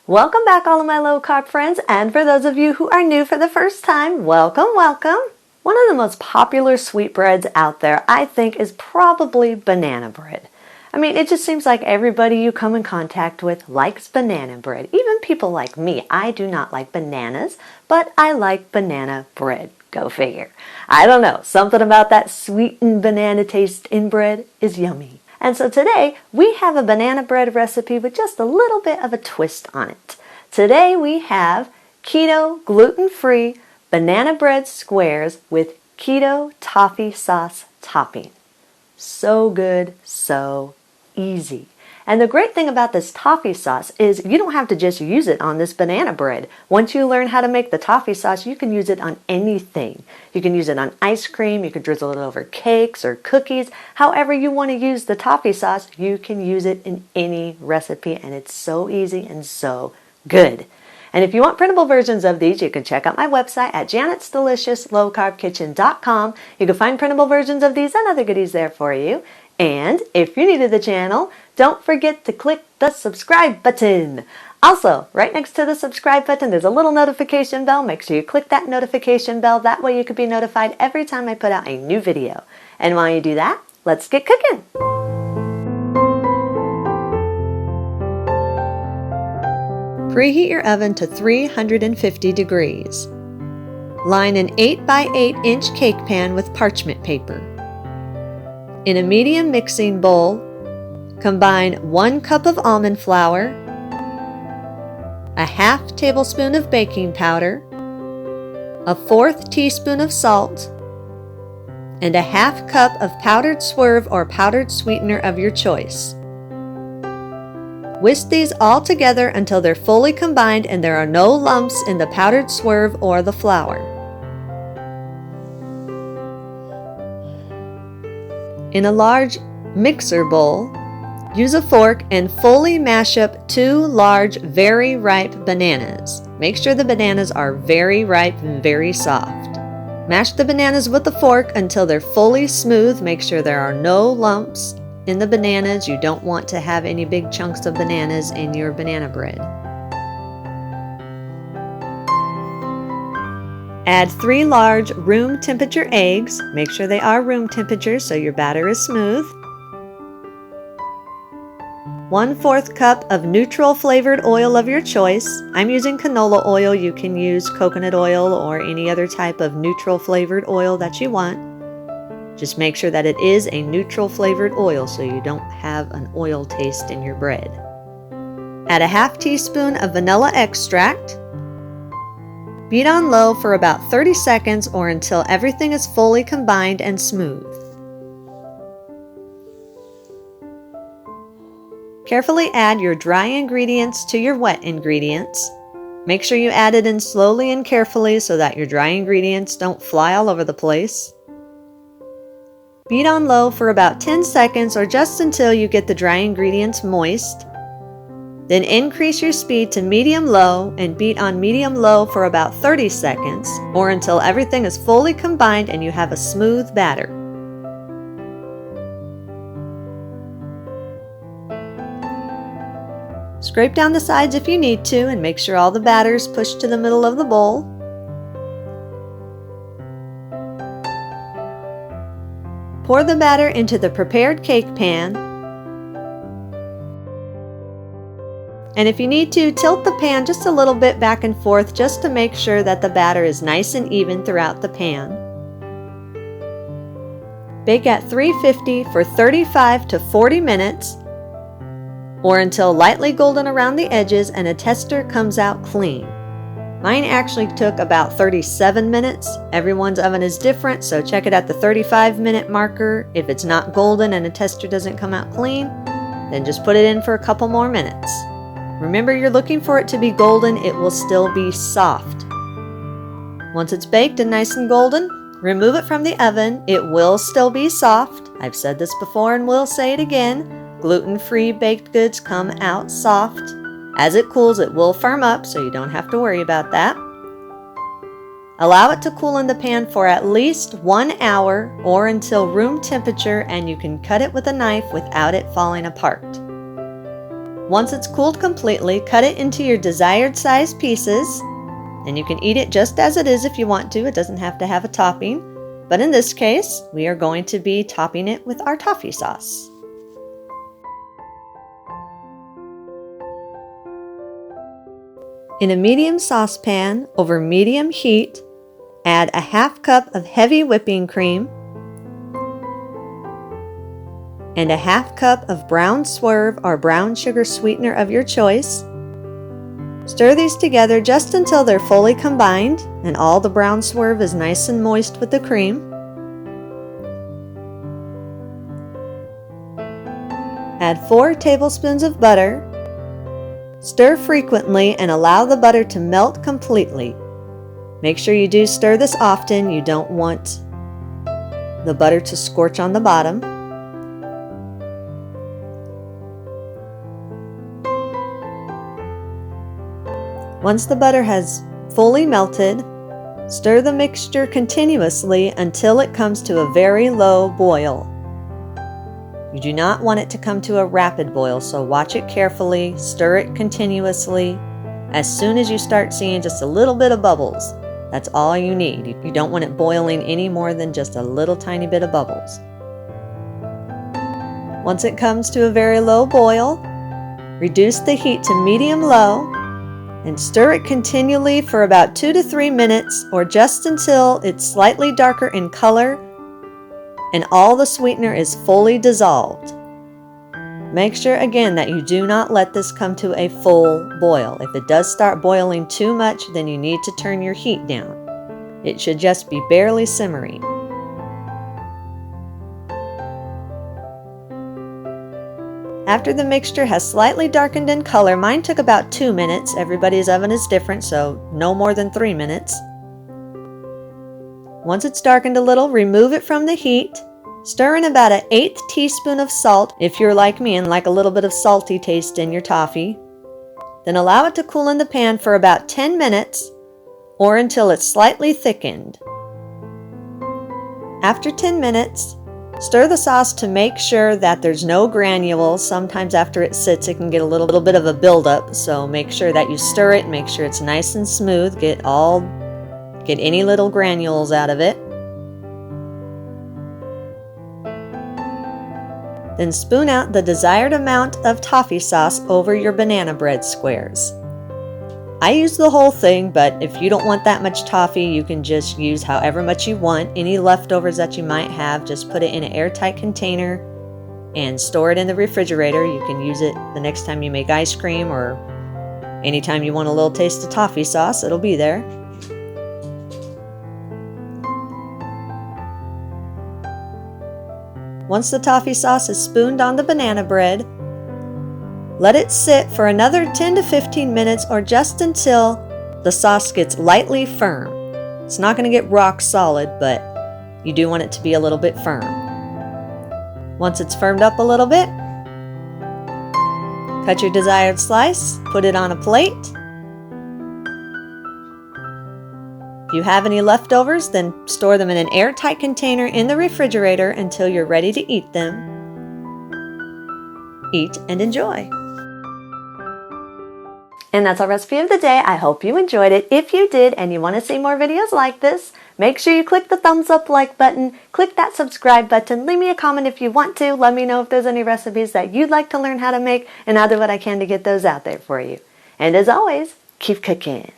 Welcome back, all of my low-carb friends, and for those of you who are new for the first time, welcome, welcome. One of the most popular sweetbreads out there, I think, is probably banana bread. I mean, it just seems like everybody you come in contact with likes banana bread. Even people like me. I do not like bananas, but I like banana bread. Go figure. I don't know, something about that sweetened banana taste in bread is yummy. And so today we have a banana bread recipe with just a little bit of a twist on it. Today we have keto, gluten-free banana bread squares with keto toffee sauce topping. So good, so easy. And the great thing about this toffee sauce is you don't have to just use it on this banana bread. Once you learn how to make the toffee sauce, you can use it on anything. You can use it on ice cream, you can drizzle it over cakes or cookies. However you want to use the toffee sauce, you can use it in any recipe, and it's so easy and so good. And if you want printable versions of these, you can check out my website at janet'sdeliciouslowcarbkitchen.com. You can find printable versions of these and other goodies there for you. And if you're new to the channel, don't forget to click the subscribe button. Also, right next to the subscribe button, there's a little notification bell. Make sure you click that notification bell. That way you can be notified every time I put out a new video. And while you do that, let's get cooking. Preheat your oven to 350 degrees. Line an 8 by 8 inch cake pan with parchment paper. In a medium mixing bowl, combine 1 cup of almond flour, a half tablespoon of baking powder, a 1/4 teaspoon of salt, and a half cup of powdered Swerve or powdered sweetener of your choice. Whisk these all together until they're fully combined and there are no lumps in the powdered Swerve or the flour. In a large mixer bowl, use a fork and fully mash up 2 large, very ripe bananas. Make sure the bananas are very ripe and very soft. Mash the bananas with a fork until they're fully smooth. Make sure there are no lumps in the bananas. You don't want to have any big chunks of bananas in your banana bread. Add 3 large room temperature eggs. Make sure they are room temperature so your batter is smooth. 1/4 cup of neutral flavored oil of your choice. I'm using canola oil. You can use coconut oil or any other type of neutral flavored oil that you want. Just make sure that it is a neutral flavored oil so you don't have an oil taste in your bread. Add a half teaspoon of vanilla extract. Beat on low for about 30 seconds or until everything is fully combined and smooth. Carefully add your dry ingredients to your wet ingredients. Make sure you add it in slowly and carefully so that your dry ingredients don't fly all over the place. Beat on low for about 10 seconds or just until you get the dry ingredients moist. Then increase your speed to medium-low and beat on medium-low for about 30 seconds or until everything is fully combined and you have a smooth batter. Scrape down the sides if you need to and make sure all the batter is pushed to the middle of the bowl. Pour the batter into the prepared cake pan. And if you need to, tilt the pan just a little bit back and forth just to make sure that the batter is nice and even throughout the pan. Bake at 350 for 35 to 40 minutes or until lightly golden around the edges and a tester comes out clean. Mine actually took about 37 minutes. Everyone's oven is different, so check it at the 35-minute marker. If it's not golden and a tester doesn't come out clean, then just put it in for a couple more minutes. Remember, you're looking for it to be golden. It will still be soft. Once it's baked and nice and golden, remove it from the oven. It will still be soft. I've said this before and will say it again. Gluten-free baked goods come out soft. As it cools, it will firm up, so you don't have to worry about that. Allow it to cool in the pan for at least 1 hour or until room temperature, and you can cut it with a knife without it falling apart. Once it's cooled completely, cut it into your desired size pieces, and you can eat it just as it is if you want to. It doesn't have to have a topping, but in this case, we are going to be topping it with our toffee sauce. In a medium saucepan over medium heat, add a half cup of heavy whipping cream and a half cup of brown Swerve or brown sugar sweetener of your choice. Stir these together just until they're fully combined and all the brown Swerve is nice and moist with the cream. Add 4 tablespoons of butter. Stir frequently and allow the butter to melt completely. Make sure you do stir this often. You don't want the butter to scorch on the bottom. Once the butter has fully melted, stir the mixture continuously until it comes to a very low boil. You do not want it to come to a rapid boil, so watch it carefully, stir it continuously. As soon as you start seeing just a little bit of bubbles, that's all you need. You don't want it boiling any more than just a little tiny bit of bubbles. Once it comes to a very low boil, reduce the heat to medium-low and stir it continually for about 2 to 3 minutes or just until it's slightly darker in color and all the sweetener is fully dissolved. Make sure again that you do not let this come to a full boil. If it does start boiling too much, then you need to turn your heat down. It should just be barely simmering. After the mixture has slightly darkened in color, mine took about 2 minutes. Everybody's oven is different, so no more than 3 minutes. Once it's darkened a little, remove it from the heat. Stir in about an 1/8 teaspoon of salt if you're like me and like a little bit of salty taste in your toffee. Then allow it to cool in the pan for about 10 minutes or until it's slightly thickened. After 10 minutes, stir the sauce to make sure that there's no granules. Sometimes after it sits, it can get a little bit of a buildup, so make sure that you stir it, make sure it's nice and smooth, get any little granules out of it. Then spoon out the desired amount of toffee sauce over your banana bread squares. I use the whole thing, but if you don't want that much toffee, you can just use however much you want. Any leftovers that you might have, just put it in an airtight container and store it in the refrigerator. You can use it the next time you make ice cream or anytime you want a little taste of toffee sauce, it'll be there. Once the toffee sauce is spooned on the banana bread, let it sit for another 10 to 15 minutes or just until the sauce gets lightly firm. It's not going to get rock solid, but you do want it to be a little bit firm. Once it's firmed up a little bit, cut your desired slice, put it on a plate. If you have any leftovers, then store them in an airtight container in the refrigerator until you're ready to eat them. Eat and enjoy. And that's our recipe of the day. I hope you enjoyed it. If you did and you want to see more videos like this, make sure you click the thumbs up like button, click that subscribe button, leave me a comment if you want to. Let me know if there's any recipes that you'd like to learn how to make, and I'll do what I can to get those out there for you. And as always, keep cooking.